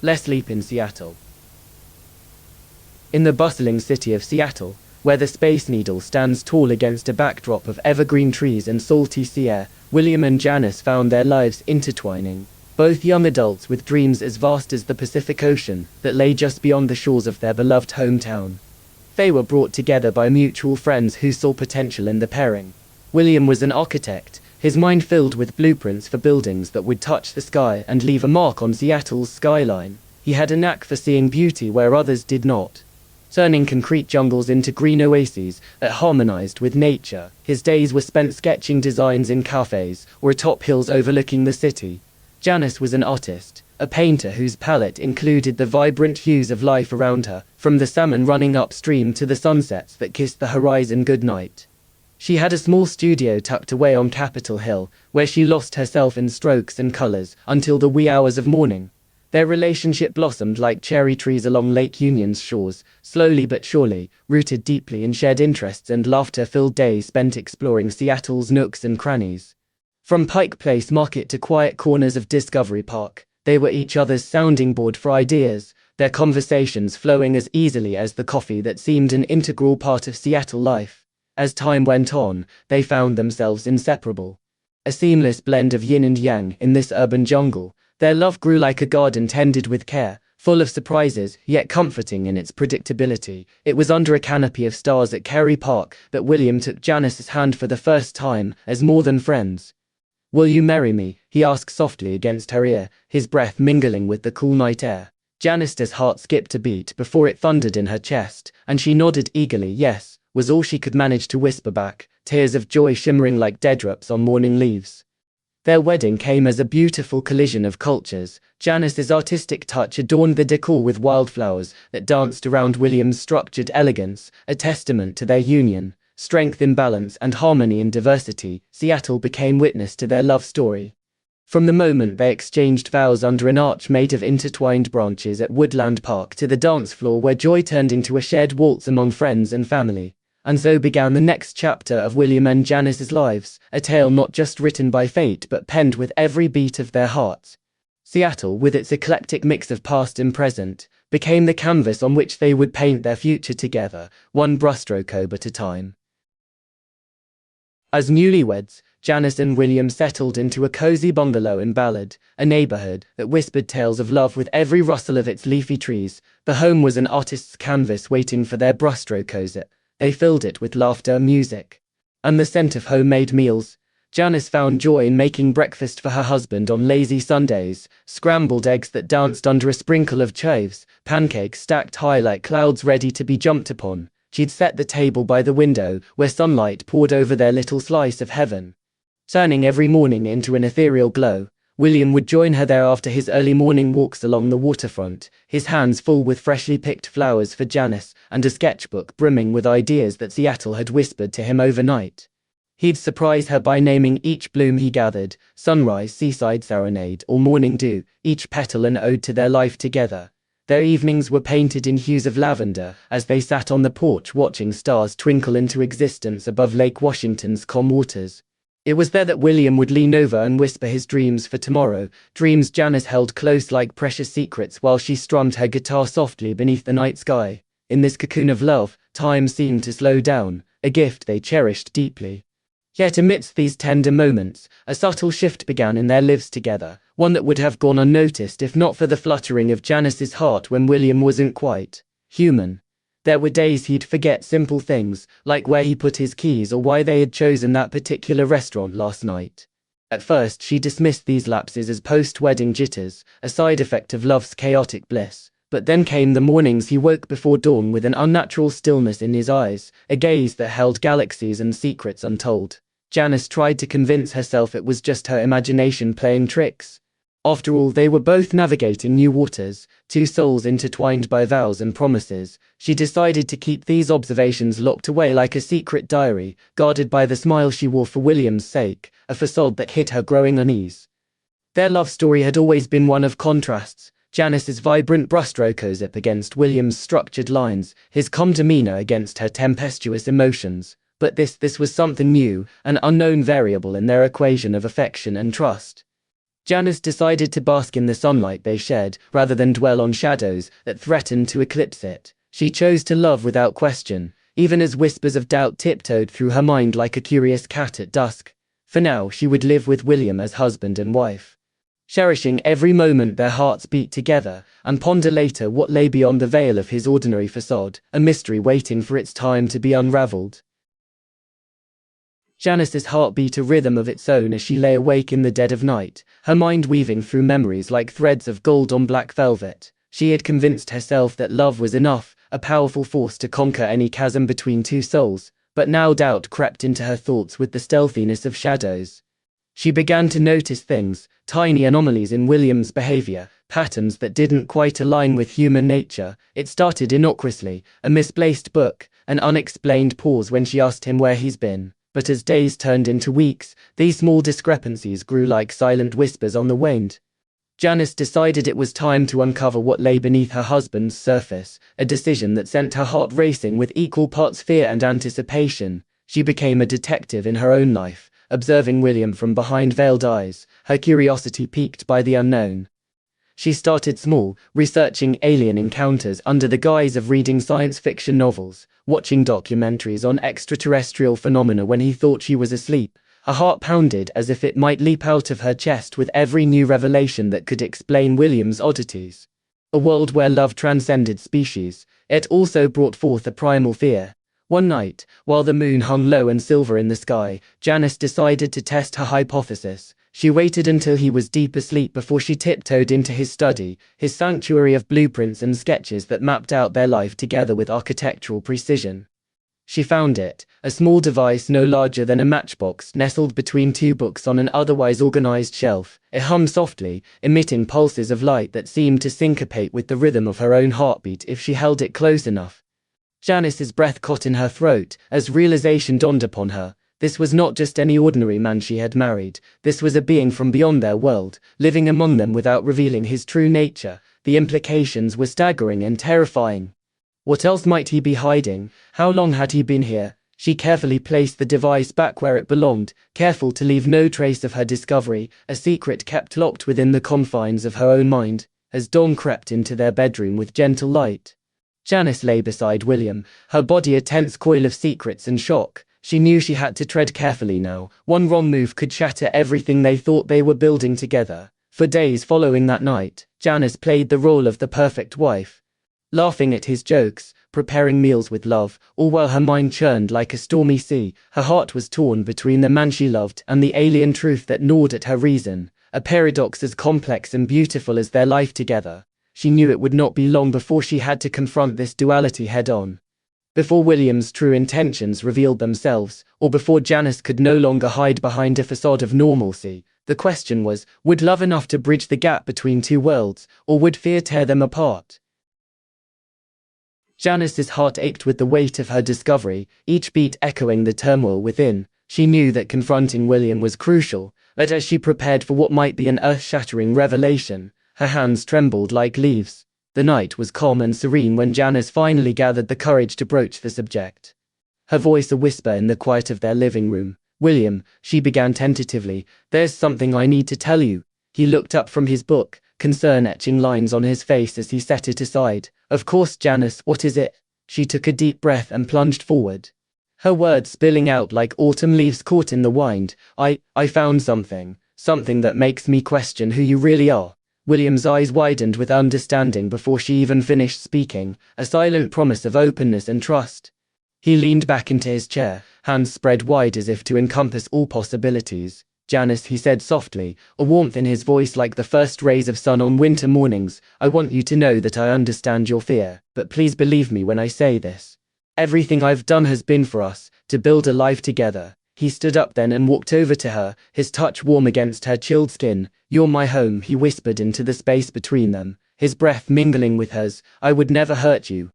Less sleep in Seattle. In the bustling city of Seattle, where the Space Needle stands tall against a backdrop of evergreen trees and salty sea air, William and Janice found their lives intertwining. Both young adults with dreams as vast as the Pacific Ocean that lay just beyond the shores of their beloved hometown. They were brought together by mutual friends who saw potential in the pairing. William was an architect, his mind filled with blueprints for buildings that would touch the sky and leave a mark on Seattle's skyline. He had a knack for seeing beauty where others did not, turning concrete jungles into green oases that harmonized with nature. His days were spent sketching designs in cafes or atop hills overlooking the city. Janice was an artist, a painter whose palette included the vibrant hues of life around her, from the salmon running upstream to the sunsets that kissed the horizon goodnight. She had a small studio tucked away on Capitol Hill, where she lost herself in strokes and colors until the wee hours of morning. Their relationship blossomed like cherry trees along Lake Union's shores, slowly but surely, rooted deeply in shared interests and laughter-filled days spent exploring Seattle's nooks and crannies. From Pike Place Market to quiet corners of Discovery Park, they were each other's sounding board for ideas, their conversations flowing as easily as the coffee that seemed an integral part of Seattle life. As time went on, they found themselves inseparable. A seamless blend of yin and yang in this urban jungle. Their love grew like a garden tended with care, full of surprises, yet comforting in its predictability. It was under a canopy of stars at Kerry Park that William took Janice's hand for the first time, as more than friends. "Will you marry me?" he asked softly against her ear, his breath mingling with the cool night air. Janice's heart skipped a beat before it thundered in her chest, and she nodded eagerly. Yes, was all she could manage to whisper back, tears of joy shimmering like dew-drops on morning leaves. Their wedding came as a beautiful collision of cultures. Janice's artistic touch adorned the decor with wildflowers that danced around William's structured elegance, a testament to their union. Strength in balance and harmony in diversity, Seattle became witness to their love story. From the moment they exchanged vows under an arch made of intertwined branches at Woodland Park to the dance floor where joy turned into a shared waltz among friends and family. And so began the next chapter of William and Janice's lives, a tale not just written by fate but penned with every beat of their hearts. Seattle, with its eclectic mix of past and present, became the canvas on which they would paint their future together, one brushstroke at a time. As newlyweds, Janice and William settled into a cozy bungalow in Ballard, a neighborhood that whispered tales of love with every rustle of its leafy trees. The home was an artist's canvas waiting for their brushstrokes. They filled it with laughter, music, and the scent of homemade meals. Janice found joy in making breakfast for her husband on lazy Sundays, scrambled eggs that danced under a sprinkle of chives, pancakes stacked high like clouds ready to be jumped upon. She'd set the table by the window, where sunlight poured over their little slice of heaven, turning every morning into an ethereal glow. William would join her there after his early morning walks along the waterfront, his hands full with freshly picked flowers for Janice, and a sketchbook brimming with ideas that Seattle had whispered to him overnight. He'd surprise her by naming each bloom he gathered, sunrise, seaside serenade, or morning dew, each petal an ode to their life together. Their evenings were painted in hues of lavender, as they sat on the porch watching stars twinkle into existence above Lake Washington's calm waters. It was there that William would lean over and whisper his dreams for tomorrow, dreams Janice held close like precious secrets while she strummed her guitar softly beneath the night sky. In this cocoon of love, time seemed to slow down, a gift they cherished deeply. Yet amidst these tender moments, a subtle shift began in their lives together, one that would have gone unnoticed if not for the fluttering of Janice's heart when William wasn't quite human. There were days he'd forget simple things, like where he put his keys or why they had chosen that particular restaurant last night. At first she dismissed these lapses as post-wedding jitters, a side effect of love's chaotic bliss. But then came the mornings he woke before dawn with an unnatural stillness in his eyes, a gaze that held galaxies and secrets untold. Janice tried to convince herself it was just her imagination playing tricks. After all, they were both navigating new waters, two souls intertwined by vows and promises. She decided to keep these observations locked away like a secret diary, guarded by the smile she wore for William's sake, a facade that hid her growing unease. Their love story had always been one of contrasts, Janice's vibrant brushstrokes up against William's structured lines, his calm demeanor against her tempestuous emotions. But this was something new, an unknown variable in their equation of affection and trust. Janice decided to bask in the sunlight they shared, rather than dwell on shadows that threatened to eclipse it. She chose to love without question, even as whispers of doubt tiptoed through her mind like a curious cat at dusk. For now, she would live with William as husband and wife, cherishing every moment their hearts beat together, and ponder later what lay beyond the veil of his ordinary facade, a mystery waiting for its time to be unraveled. Janice's heart beat a rhythm of its own as she lay awake in the dead of night, her mind weaving through memories like threads of gold on black velvet. She had convinced herself that love was enough, a powerful force to conquer any chasm between two souls, but now doubt crept into her thoughts with the stealthiness of shadows. She began to notice things, tiny anomalies in William's behavior, patterns that didn't quite align with human nature. It started innocuously, a misplaced book, an unexplained pause when she asked him where he's been. But as days turned into weeks, these small discrepancies grew like silent whispers on the wind. Janice decided it was time to uncover what lay beneath her husband's surface, a decision that sent her heart racing with equal parts fear and anticipation. She became a detective in her own life, observing William from behind veiled eyes, her curiosity piqued by the unknown. She started small, researching alien encounters under the guise of reading science fiction novels, watching documentaries on extraterrestrial phenomena when he thought she was asleep. Her heart pounded as if it might leap out of her chest with every new revelation that could explain William's oddities. A world where love transcended species, it also brought forth a primal fear. One night, while the moon hung low and silver in the sky, Janice decided to test her hypothesis. She waited until he was deep asleep before she tiptoed into his study, his sanctuary of blueprints and sketches that mapped out their life together with architectural precision. She found it, a small device no larger than a matchbox nestled between two books on an otherwise organized shelf. It hummed softly, emitting pulses of light that seemed to syncopate with the rhythm of her own heartbeat if she held it close enough. Janice's breath caught in her throat as realization dawned upon her. This was not just any ordinary man she had married. This was a being from beyond their world, living among them without revealing his true nature. The implications were staggering and terrifying. What else might he be hiding? How long had he been here? She carefully placed the device back where it belonged, careful to leave no trace of her discovery, a secret kept locked within the confines of her own mind. As dawn crept into their bedroom with gentle light, Janice lay beside William, her body a tense coil of secrets and shock. She knew she had to tread carefully now. One wrong move could shatter everything they thought they were building together. For days following that night, Janice played the role of the perfect wife, laughing at his jokes, preparing meals with love, all while her mind churned like a stormy sea. Her heart was torn between the man she loved and the alien truth that gnawed at her reason, a paradox as complex and beautiful as their life together. She knew it would not be long before she had to confront this duality head-on. Before William's true intentions revealed themselves, or before Janice could no longer hide behind a facade of normalcy, the question was, would love enough to bridge the gap between two worlds, or would fear tear them apart? Janice's heart ached with the weight of her discovery, each beat echoing the turmoil within. She knew that confronting William was crucial, but as she prepared for what might be an earth-shattering revelation, her hands trembled like leaves. The night was calm and serene when Janice finally gathered the courage to broach the subject. Her voice a whisper in the quiet of their living room. "William," she began tentatively, "there's something I need to tell you." He looked up from his book, concern etching lines on his face as he set it aside. "Of course, Janice, what is it?" She took a deep breath and plunged forward, her words spilling out like autumn leaves caught in the wind. I found something that makes me question who you really are." William's eyes widened with understanding before she even finished speaking, a silent promise of openness and trust. He leaned back into his chair, hands spread wide as if to encompass all possibilities. "Janice," he said softly, a warmth in his voice like the first rays of sun on winter mornings, "I want you to know that I understand your fear, but please believe me when I say this. Everything I've done has been for us, to build a life together." He stood up then and walked over to her, his touch warm against her chilled skin. "You're my home," he whispered into the space between them, his breath mingling with hers. "I would never hurt you."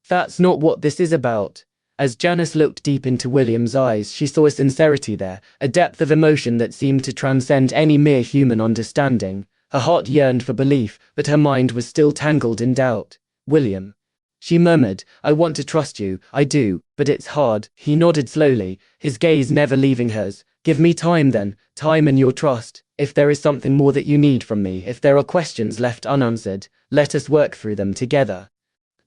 "That's not what this is about." As Janice looked deep into William's eyes, she saw a sincerity there, a depth of emotion that seemed to transcend any mere human understanding. Her heart yearned for belief, but her mind was still tangled in doubt. "William," she murmured, "I want to trust you, I do, but it's hard." He nodded slowly, his gaze never leaving hers. "Give me time then, time and your trust." If there is something more that you need from me, if there are questions left unanswered, let us work through them together."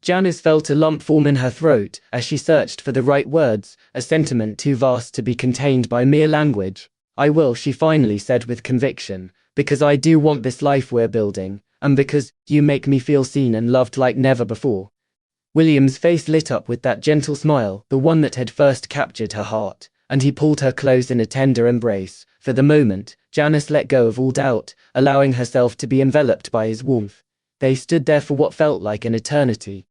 Janice felt a lump form in her throat as she searched for the right words, a sentiment too vast to be contained by mere language. "I will," she finally said with conviction, "because I do want this life we're building, and because you make me feel seen and loved like never before." William's face lit up with that gentle smile, the one that had first captured her heart, and he pulled her close in a tender embrace. For the moment, Janice let go of all doubt, allowing herself to be enveloped by his warmth. They stood there for what felt like an eternity.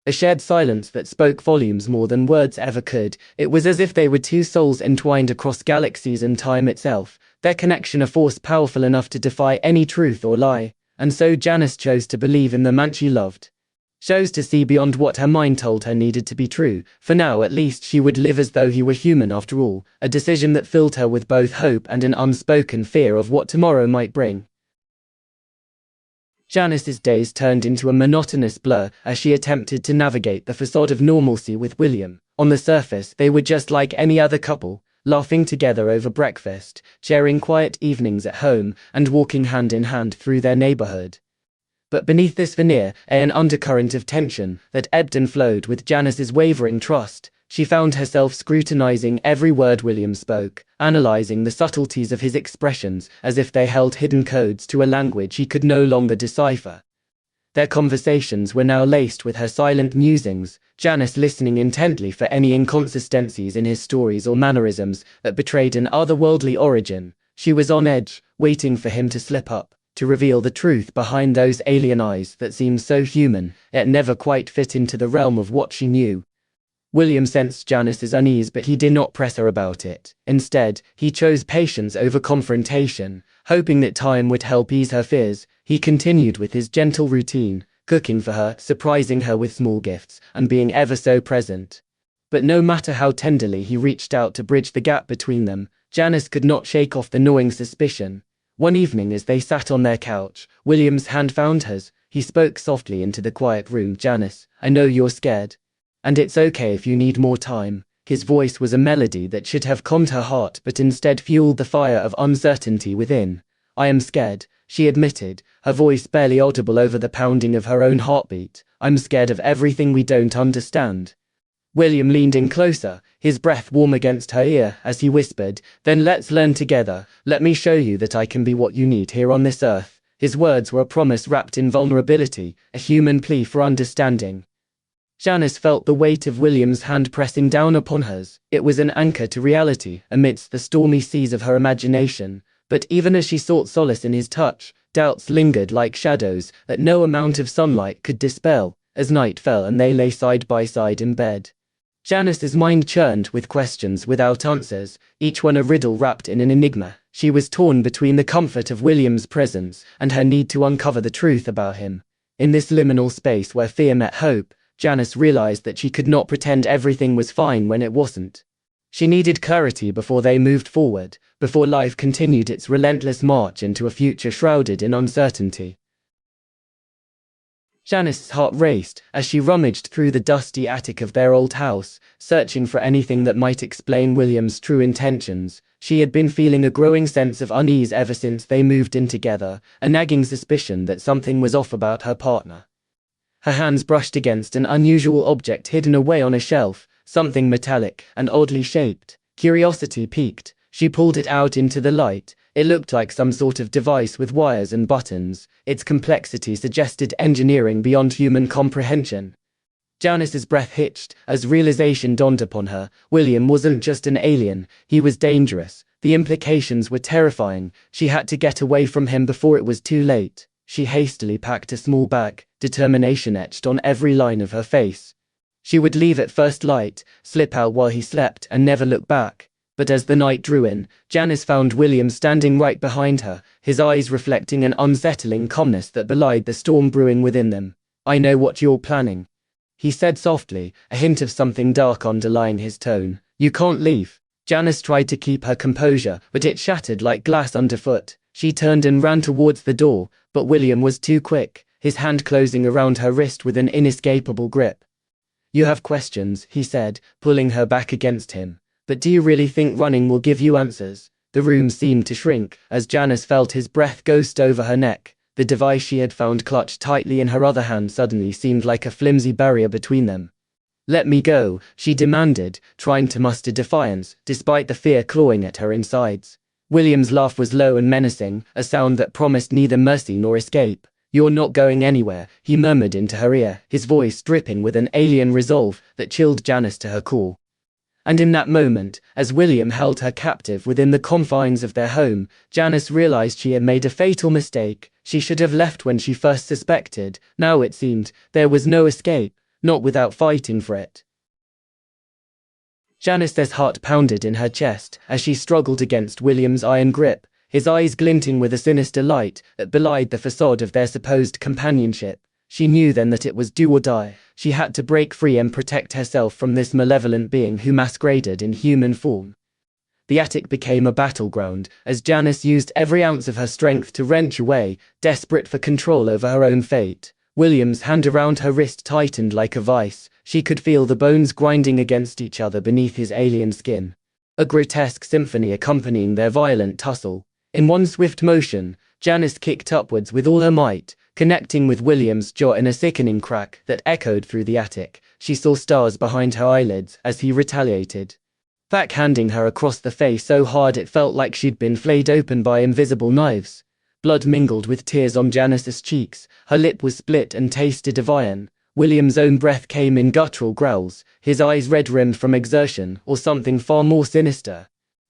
A shared silence that spoke volumes more than words ever could. It was as if they were two souls entwined across galaxies and time itself, their connection a force powerful enough to defy any truth or lie. And so Janice chose to believe in the man she loved. Chose to see beyond what her mind told her needed to be true. For now, at least, she would live as though he were human after all, a decision that filled her with both hope and an unspoken fear of what tomorrow might bring. Janice's days turned into a monotonous blur as she attempted to navigate the facade of normalcy with William. On the surface, they were just like any other couple, laughing together over breakfast, sharing quiet evenings at home, and walking hand in hand through their neighborhood. But beneath this veneer, an undercurrent of tension that ebbed and flowed with Janice's wavering trust. She found herself scrutinizing every word William spoke, analyzing the subtleties of his expressions as if they held hidden codes to a language he could no longer decipher. Their conversations were now laced with her silent musings, Janice listening intently for any inconsistencies in his stories or mannerisms that betrayed an otherworldly origin. She was on edge, waiting for him to slip up, to reveal the truth behind those alien eyes that seemed so human, yet never quite fit into the realm of what she knew. William sensed Janice's unease, but he did not press her about it. Instead, he chose patience over confrontation, hoping that time would help ease her fears. He continued with his gentle routine, cooking for her, surprising her with small gifts, and being ever so present. But no matter how tenderly he reached out to bridge the gap between them, Janice could not shake off the gnawing suspicion. One evening as they sat on their couch, William's hand found hers. He spoke softly into the quiet room. "Janice, I know you're scared. And it's okay if you need more time." His voice was a melody that should have calmed her heart but instead fueled the fire of uncertainty within. "I am scared," she admitted, her voice barely audible over the pounding of her own heartbeat. "I'm scared of everything we don't understand." William leaned in closer, his breath warm against her ear as he whispered, "Then let's learn together. Let me show you that I can be what you need here on this earth." His words were a promise wrapped in vulnerability, a human plea for understanding. Janice felt the weight of William's hand pressing down upon hers. It was an anchor to reality amidst the stormy seas of her imagination. But even as she sought solace in his touch, doubts lingered like shadows that no amount of sunlight could dispel. As night fell and they lay side by side in bed, Janice's mind churned with questions without answers, each one a riddle wrapped in an enigma. She was torn between the comfort of William's presence and her need to uncover the truth about him. In this liminal space where fear met hope, Janice realized that she could not pretend everything was fine when it wasn't. She needed clarity before they moved forward, before life continued its relentless march into a future shrouded in uncertainty. Janice's heart raced as she rummaged through the dusty attic of their old house, searching for anything that might explain William's true intentions. She had been feeling a growing sense of unease ever since they moved in together, a nagging suspicion that something was off about her partner. Her hands brushed against an unusual object hidden away on a shelf, something metallic and oddly shaped. Curiosity piqued. She pulled it out into the light. It looked like some sort of device with wires and buttons. Its complexity suggested engineering beyond human comprehension. Janice's breath hitched as realization dawned upon her. William wasn't just an alien, he was dangerous. The implications were terrifying. She had to get away from him before it was too late. She hastily packed a small bag, determination etched on every line of her face. She would leave at first light, slip out while he slept, and never look back. But as the night drew in, Janice found William standing right behind her, his eyes reflecting an unsettling calmness that belied the storm brewing within them. "I know what you're planning," he said softly, a hint of something dark underlying his tone. "You can't leave." Janice tried to keep her composure, but it shattered like glass underfoot. She turned and ran towards the door, but William was too quick, his hand closing around her wrist with an inescapable grip. "You have questions," he said, pulling her back against him. "But do you really think running will give you answers?" The room seemed to shrink as Janice felt his breath ghost over her neck. The device she had found clutched tightly in her other hand suddenly seemed like a flimsy barrier between them. "Let me go," she demanded, trying to muster defiance, despite the fear clawing at her insides. William's laugh was low and menacing, a sound that promised neither mercy nor escape. "You're not going anywhere," he murmured into her ear, his voice dripping with an alien resolve that chilled Janice to her core. And in that moment, as William held her captive within the confines of their home, Janice realized she had made a fatal mistake. She should have left when she first suspected. Now it seemed there was no escape, not without fighting for it. Janice's heart pounded in her chest as she struggled against William's iron grip, his eyes glinting with a sinister light that belied the facade of their supposed companionship. She knew then that it was do or die. She had to break free and protect herself from this malevolent being who masqueraded in human form. The attic became a battleground as Janice used every ounce of her strength to wrench away, desperate for control over her own fate. William's hand around her wrist tightened like a vice. She could feel the bones grinding against each other beneath his alien skin, a grotesque symphony accompanying their violent tussle. In one swift motion, Janice kicked upwards with all her might, connecting with William's jaw in a sickening crack that echoed through the attic. She saw stars behind her eyelids as he retaliated, backhanding her across the face so hard it felt like she'd been flayed open by invisible knives. Blood mingled with tears on Janice's cheeks, her lip was split and tasted of iron. William's own breath came in guttural growls, his eyes red-rimmed from exertion or something far more sinister.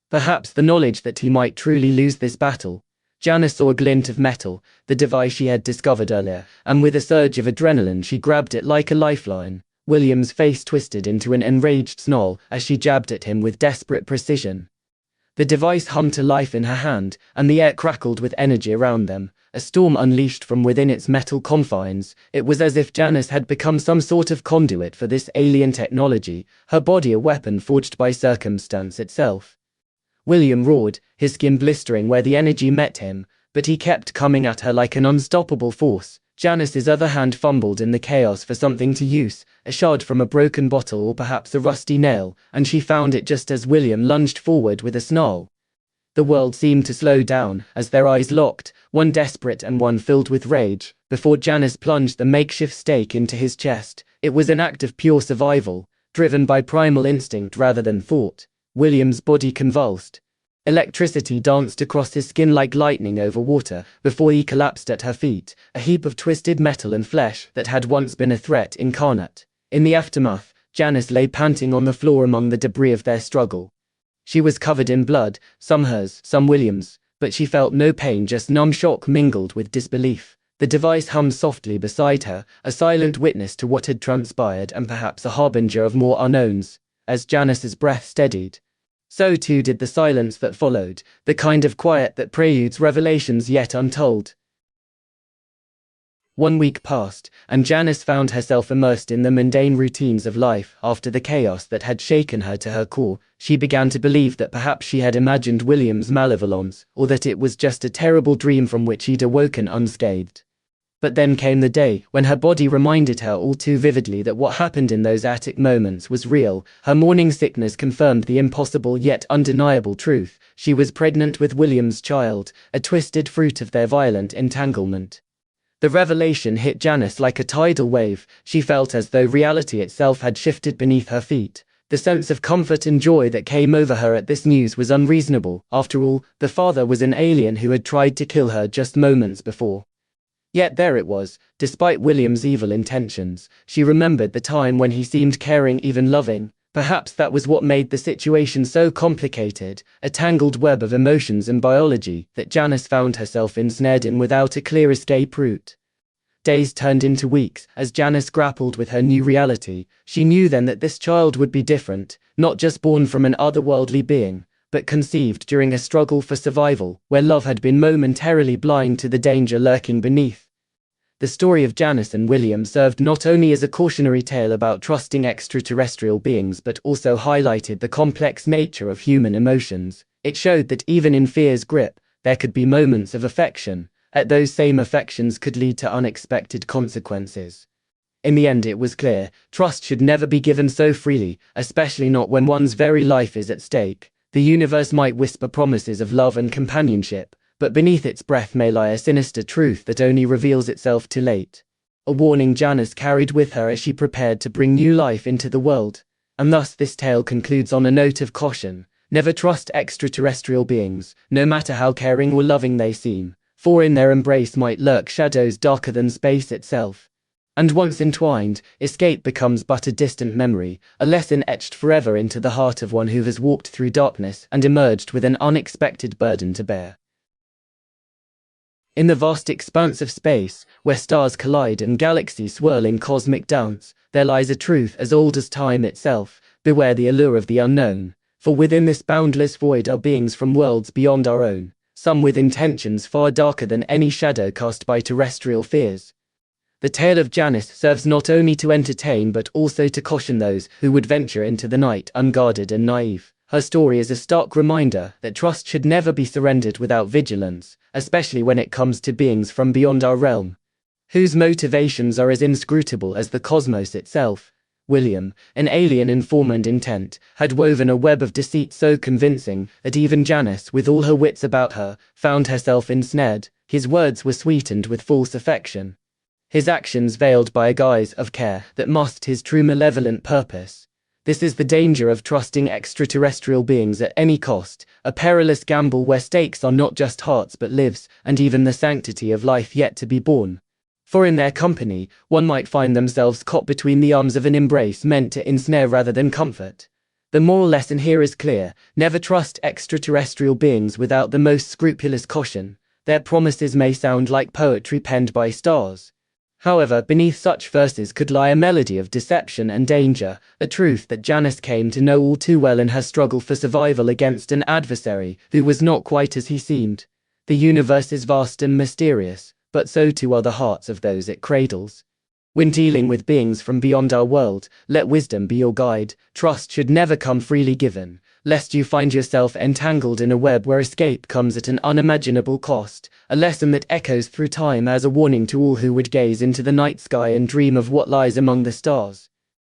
Perhaps the knowledge that he might truly lose this battle. Janice saw a glint of metal, the device she had discovered earlier, and with a surge of adrenaline she grabbed it like a lifeline. William's face twisted into an enraged snarl as she jabbed at him with desperate precision. The device hummed to life in her hand, and the air crackled with energy around them, a storm unleashed from within its metal confines. It was as if Janice had become some sort of conduit for this alien technology, her body a weapon forged by circumstance itself. William roared, his skin blistering where the energy met him, but he kept coming at her like an unstoppable force. Janice's other hand fumbled in the chaos for something to use, a shard from a broken bottle or perhaps a rusty nail, and she found it just as William lunged forward with a snarl. The world seemed to slow down as their eyes locked, one desperate and one filled with rage, before Janice plunged the makeshift stake into his chest. It was an act of pure survival, driven by primal instinct rather than thought. William's body convulsed. Electricity danced across his skin like lightning over water before he collapsed at her feet, a heap of twisted metal and flesh that had once been a threat incarnate. In the aftermath, Janice lay panting on the floor among the debris of their struggle. She was covered in blood, some hers, some William's, but she felt no pain, just numb shock mingled with disbelief. The device hummed softly beside her, a silent witness to what had transpired and perhaps a harbinger of more unknowns. As Janice's breath steadied, so too did the silence that followed, the kind of quiet that preludes revelations yet untold. 1 week passed, and Janice found herself immersed in the mundane routines of life. After the chaos that had shaken her to her core, she began to believe that perhaps she had imagined William's malevolence, or that it was just a terrible dream from which he'd awoken unscathed. But then came the day when her body reminded her all too vividly that what happened in those attic moments was real. Her morning sickness confirmed the impossible yet undeniable truth. She was pregnant with William's child, a twisted fruit of their violent entanglement. The revelation hit Janice like a tidal wave. She felt as though reality itself had shifted beneath her feet. The sense of comfort and joy that came over her at this news was unreasonable. After all, the father was an alien who had tried to kill her just moments before. Yet there it was, despite William's evil intentions. She remembered the time when he seemed caring, even loving. Perhaps that was what made the situation so complicated, a tangled web of emotions and biology that Janice found herself ensnared in without a clear escape route. Days turned into weeks as Janice grappled with her new reality. She knew then that this child would be different, not just born from an otherworldly being, but conceived during a struggle for survival, where love had been momentarily blind to the danger lurking beneath. The story of Janice and William served not only as a cautionary tale about trusting extraterrestrial beings but also highlighted the complex nature of human emotions. It showed that even in fear's grip, there could be moments of affection, and those same affections could lead to unexpected consequences. In the end it was clear, trust should never be given so freely, especially not when one's very life is at stake. The universe might whisper promises of love and companionship, but beneath its breath may lie a sinister truth that only reveals itself too late. A warning Janice carried with her as she prepared to bring new life into the world. And thus this tale concludes on a note of caution. Never trust extraterrestrial beings, no matter how caring or loving they seem, for in their embrace might lurk shadows darker than space itself. And once entwined, escape becomes but a distant memory, a lesson etched forever into the heart of one who has walked through darkness and emerged with an unexpected burden to bear. In the vast expanse of space, where stars collide and galaxies swirl in cosmic dance, there lies a truth as old as time itself. Beware the allure of the unknown, for within this boundless void are beings from worlds beyond our own, some with intentions far darker than any shadow cast by terrestrial fears. The tale of Janice serves not only to entertain but also to caution those who would venture into the night unguarded and naive. Her story is a stark reminder that trust should never be surrendered without vigilance, especially when it comes to beings from beyond our realm, whose motivations are as inscrutable as the cosmos itself. William, an alien in form and intent, had woven a web of deceit so convincing that even Janice, with all her wits about her, found herself ensnared. His words were sweetened with false affection, his actions veiled by a guise of care that masked his true malevolent purpose. This is the danger of trusting extraterrestrial beings at any cost, a perilous gamble where stakes are not just hearts but lives, and even the sanctity of life yet to be born. For in their company, one might find themselves caught between the arms of an embrace meant to ensnare rather than comfort. The moral lesson here is clear: never trust extraterrestrial beings without the most scrupulous caution. Their promises may sound like poetry penned by stars. However, beneath such verses could lie a melody of deception and danger, a truth that Janice came to know all too well in her struggle for survival against an adversary who was not quite as he seemed. The universe is vast and mysterious, but so too are the hearts of those it cradles. When dealing with beings from beyond our world, let wisdom be your guide. Trust should never come freely given, lest you find yourself entangled in a web where escape comes at an unimaginable cost, a lesson that echoes through time as a warning to all who would gaze into the night sky and dream of what lies among the stars.